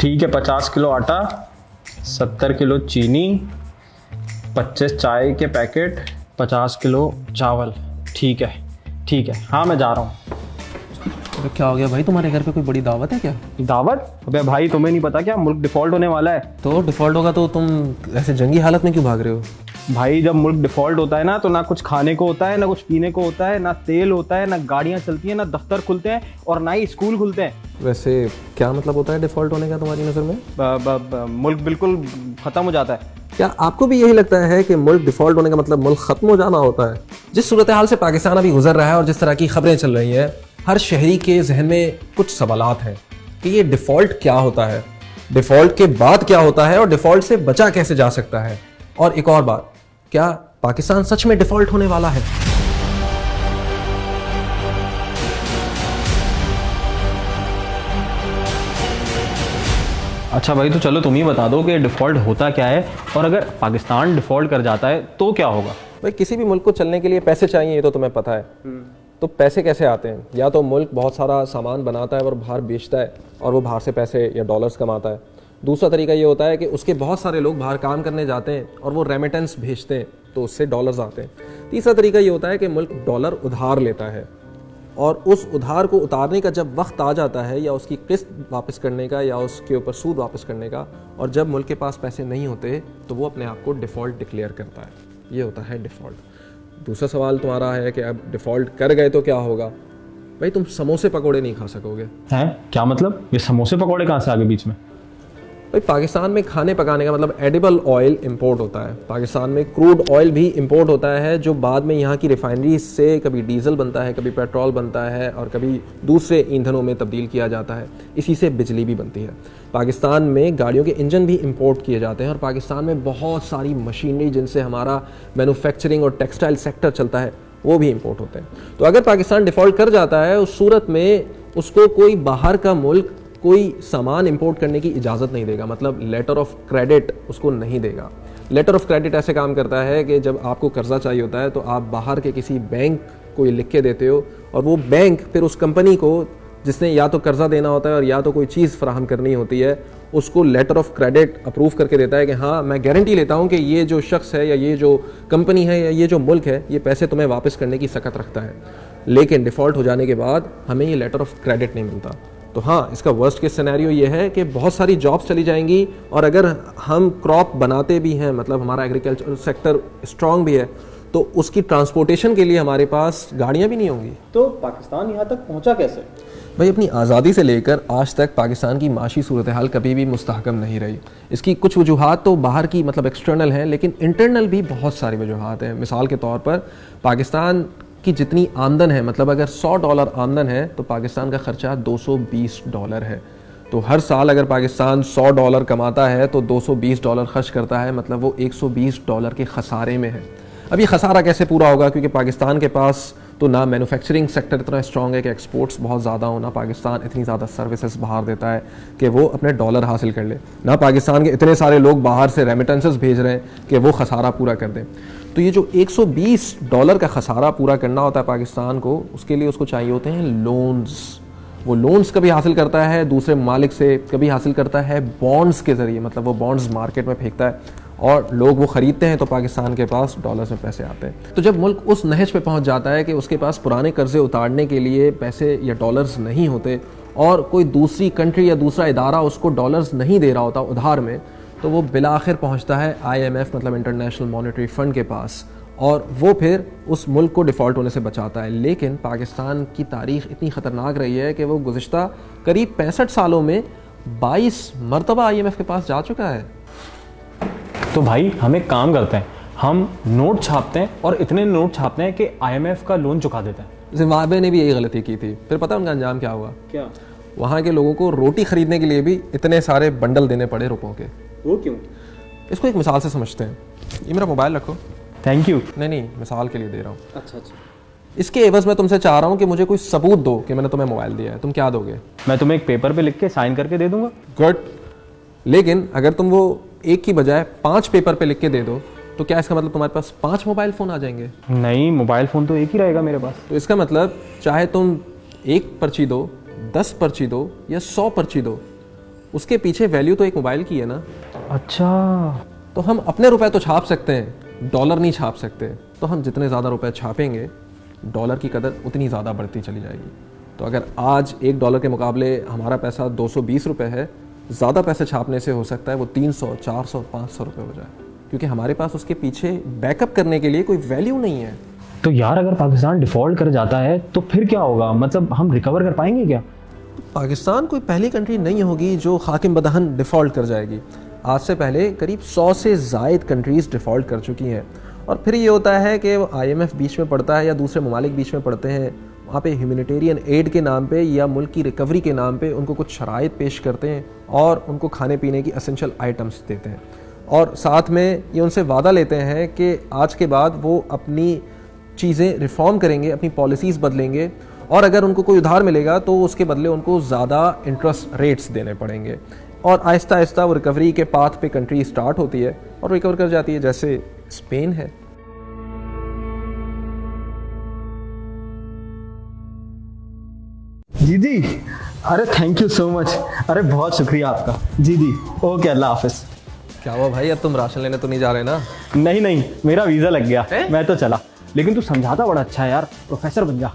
ठीक है, 50 किलो आटा, 70 किलो चीनी, 25 चाय के पैकेट, 50 किलो चावल। ठीक है ठीक है, हाँ मैं जा रहा हूँ। अरे क्या हो गया भाई, तुम्हारे घर पे कोई बड़ी दावत है क्या? दावत? अबे भाई तुम्हें नहीं पता क्या, मुल्क डिफॉल्ट होने वाला है। तो डिफॉल्ट होगा तो तुम ऐसे जंगी हालत में क्यों भाग रहे हो? भाई जब मुल्क डिफॉल्ट होता है ना तो ना कुछ खाने को होता है, ना कुछ पीने को होता है, ना तेल होता है, ना गाड़ियाँ चलती हैं, ना दफ्तर खुलते हैं और ना ही स्कूल खुलते हैं। वैसे क्या मतलब होता है डिफॉल्ट होने का तुम्हारी नज़र में? मुल्क बिल्कुल ख़त्म हो जाता है। क्या आपको भी यही लगता है कि मुल्क डिफॉल्ट होने का मतलब मुल्क खत्म हो जाना होता है? जिस सूरत हाल से पाकिस्तान अभी गुजर रहा है और जिस तरह की खबरें चल रही हैं, हर शहरी के जहन में कुछ सवालात हैं कि ये डिफॉल्ट क्या होता है, डिफॉल्ट के बाद क्या होता है और डिफॉल्ट से बचा कैसे जा सकता है। और एक और बात, क्या पाकिस्तान सच में डिफॉल्ट होने वाला है? अच्छा भाई, तो चलो तुम ही बता दो कि डिफ़ॉल्ट होता क्या है, और अगर पाकिस्तान डिफ़ॉल्ट कर जाता है तो क्या होगा? भाई किसी भी मुल्क को चलने के लिए पैसे चाहिए, ये तो तुम्हें पता है। तो पैसे कैसे आते हैं? या तो मुल्क बहुत सारा सामान बनाता है और बाहर बेचता है और वो बाहर से पैसे या डॉलर्स कमाता है। दूसरा तरीका ये होता है कि उसके बहुत सारे लोग बाहर काम करने जाते हैं और वो रेमिटेंस भेजते हैं तो उससे डॉलर्स आते हैं। तीसरा तरीका ये होता है कि मुल्क डॉलर उधार लेता है और उस उधार को उतारने का जब वक्त आ जाता है, या उसकी किस्त वापस करने का, या उसके ऊपर सूद वापस करने का, और जब मुल्क के पास पैसे नहीं होते तो वो अपने आप को डिफ़ॉल्ट डिक्लेयर करता है। ये होता है डिफ़ॉल्ट। दूसरा सवाल तुम्हारा है कि अब डिफ़ॉल्ट कर गए तो क्या होगा? भाई तुम समोसे पकौड़े नहीं खा सकोगे। हैं? क्या मतलब? ये समोसे पकौड़े कहाँ से आ गए बीच में? भाई पाकिस्तान में खाने पकाने का मतलब एडिबल ऑयल इंपोर्ट होता है। पाकिस्तान में क्रूड ऑयल भी इंपोर्ट होता है जो बाद में यहाँ की रिफाइनरी से कभी डीजल बनता है, कभी पेट्रोल बनता है और कभी दूसरे ईंधनों में तब्दील किया जाता है। इसी से बिजली भी बनती है। पाकिस्तान में गाड़ियों के इंजन भी इंपोर्ट किए जाते हैं और पाकिस्तान में बहुत सारी मशीनरी जिनसे हमारा मैन्युफैक्चरिंग और टेक्सटाइल सेक्टर चलता है वो भी इंपोर्ट होते हैं। तो अगर पाकिस्तान डिफ़ॉल्ट कर जाता है उस सूरत में उसको कोई बाहर का मुल्क कोई सामान इंपोर्ट करने की इजाज़त नहीं देगा, मतलब लेटर ऑफ क्रेडिट उसको नहीं देगा। लेटर ऑफ क्रेडिट ऐसे काम करता है कि जब आपको कर्जा चाहिए होता है तो आप बाहर के किसी बैंक को लिख के देते हो और वो बैंक फिर उस कंपनी को जिसने या तो कर्जा देना होता है और या तो कोई चीज़ फराहम करनी होती है उसको लेटर ऑफ क्रेडिट अप्रूव करके देता है कि हाँ मैं गारंटी लेता हूँ कि ये जो शख्स है या ये जो कंपनी है या ये जो मुल्क है ये पैसे तुम्हें वापस करने की सकत रखता है। लेकिन डिफ़ॉल्ट हो जाने के बाद हमें ये लेटर ऑफ क्रेडिट नहीं मिलता। तो हाँ, इसका वर्स्ट केस सिनेरियो ये है कि बहुत सारी जॉब्स चली जाएंगी और अगर हम क्रॉप बनाते भी हैं, मतलब हमारा एग्रीकल्चर सेक्टर स्ट्रांग भी है, तो उसकी ट्रांसपोर्टेशन के लिए हमारे पास गाड़ियाँ भी नहीं होंगी। तो पाकिस्तान यहाँ तक पहुँचा कैसे? भाई अपनी आज़ादी से लेकर आज तक पाकिस्तान की माशी सूरत हाल कभी भी मुस्तहकम नहीं रही। इसकी कुछ वजूहात तो बाहर की मतलब एक्सटर्नल हैं, लेकिन इंटरनल भी बहुत सारी वजूहात हैं। मिसाल के तौर पर पाकिस्तान की जितनी आमदन है, मतलब अगर $100 आमदन है तो पाकिस्तान का ख़र्चा $220 है। तो हर साल अगर पाकिस्तान $100 कमाता है तो $220 खर्च करता है, मतलब वो $120 के खसारे में है। अब ये खसारा कैसे पूरा होगा? क्योंकि पाकिस्तान के पास तो ना मैन्युफैक्चरिंग सेक्टर इतना स्ट्रॉन्ग है कि एक्सपोर्ट्स बहुत ज़्यादा हो, ना पाकिस्तान इतनी ज़्यादा सर्विसेज बाहर देता है कि वो अपने डॉलर हासिल कर ले, ना पाकिस्तान के इतने सारे लोग बाहर से रेमिटेंसेस भेज रहे हैं कि वो खसारा पूरा कर दें। तो ये जो $120 का खसारा पूरा करना होता है पाकिस्तान को, उसके लिए उसको चाहिए होते हैं लोन्स। वो लोन्स कभी हासिल करता है दूसरे ममालिक से, कभी हासिल करता है बॉन्ड्स के ज़रिए, मतलब वो बॉन्ड्स मार्केट में फेंकता है और लोग वो ख़रीदते हैं तो पाकिस्तान के पास डॉलर्स में पैसे आते हैं। तो जब मुल्क उस नहज पे पहुंच जाता है कि उसके पास पुराने कर्जे उतारने के लिए पैसे या डॉलर्स नहीं होते और कोई दूसरी कंट्री या दूसरा इदारा उसको डॉलर्स नहीं दे रहा होता उधार में, तो वो बिलाखिर पहुंचता है IMF मतलब इंटरनेशनल मॉनेटरी फ़ंड के पास और वो फिर उस मुल्क को डिफ़ॉल्ट होने से बचाता है। लेकिन पाकिस्तान की तारीख़ इतनी ख़तरनाक रही है कि वो गुज़िश्ता करीब 65 सालों में 22 मरतबा IMF के पास जा चुका है। तो भाई हम एक काम करते हैं, हम नोट छापते हैं और इतने नोट छापते हैं कि IMF का लोन चुका देते हैं। जिम्बाब्वे ने भी यही गलती की थी, फिर पता है उनका अंजाम क्या हुआ? क्या? वहाँ के लोगों को रोटी खरीदने के लिए भी इतने सारे बंडल देने पड़े रुपयों के। वो क्यों? इसको एक मिसाल से समझते हैं। ये मेरा मोबाइल रखो। Thank you. नहीं, मिसाल के लिए दे रहा हूँ। अच्छा। इसके एवज में तुमसे चाह रहा हूँ कि मुझे कोई सबूत दो कि मैंने तुम्हें मोबाइल दिया है। तुम क्या दोगे? मैं तुम्हें एक पेपर पे लिख के साइन करके दे दूंगा। गुड। लेकिन अगर तुम वो एक की बजाय 5 पेपर पे लिख के दे दो तो क्या इसका मतलब तुम्हारे पास 5 मोबाइल फ़ोन आ जाएंगे? नहीं, मोबाइल फ़ोन तो एक ही रहेगा मेरे पास। तो इसका मतलब चाहे तुम 1 पर्ची दो, 10 पर्ची दो या 100 पर्ची दो, उसके पीछे वैल्यू तो एक मोबाइल की है ना। अच्छा, तो हम अपने रुपए तो छाप सकते हैं, डॉलर नहीं छाप सकते। तो हम जितने ज़्यादा रुपए छापेंगे डॉलर की कदर उतनी ज़्यादा बढ़ती चली जाएगी। तो अगर आज $1 के मुकाबले हमारा पैसा 220 रुपये है, ज़्यादा पैसे छापने से हो सकता है वो 300, 400, 500 रुपये हो जाए, क्योंकि हमारे पास उसके पीछे बैकअप करने के लिए कोई वैल्यू नहीं है। तो यार अगर पाकिस्तान डिफ़ॉल्ट कर जाता है तो फिर क्या होगा? मतलब हम रिकवर कर पाएंगे क्या? पाकिस्तान कोई पहली कंट्री नहीं होगी जो हाकिम बदहन डिफ़ॉल्ट कर जाएगी। आज से पहले करीब 100 से ज़ायद कंट्रीज़ डिफ़ॉल्ट कर चुकी हैं। और फिर ये होता है कि IMF बीच में पड़ता है या दूसरे ममालिक बीच में पड़ते हैं, वहाँ पे ह्यूमैनिटेरियन एड के नाम पे या मुल्क की रिकवरी के नाम पे उनको कुछ शराइत पेश करते हैं और उनको खाने पीने की एसेंशियल आइटम्स देते हैं, और साथ में ये उनसे वादा लेते हैं कि आज के बाद वो अपनी चीज़ें रिफॉर्म करेंगे, अपनी पॉलिसीज़ बदलेंगे, और अगर उनको कोई उधार मिलेगा तो उसके बदले उनको ज़्यादा इंटरेस्ट रेट्स देने पड़ेंगे। और आहिस्ता आहिस्ता वो रिकवरी के पाथ पे कंट्री स्टार्ट होती है और रिकवर कर जाती है, जैसे स्पेन है। जी जी, अरे थैंक यू सो मच, अरे बहुत शुक्रिया आपका। जी जी, ओके, अल्लाह हाफिज़। क्या हुआ भाई, अब तुम राशन लेने तो नहीं जा रहे ना? नहीं नहीं, मेरा वीज़ा लग गया, मैं तो चला। लेकिन तू समझाता बड़ा अच्छा है यार, प्रोफेसर बन जा।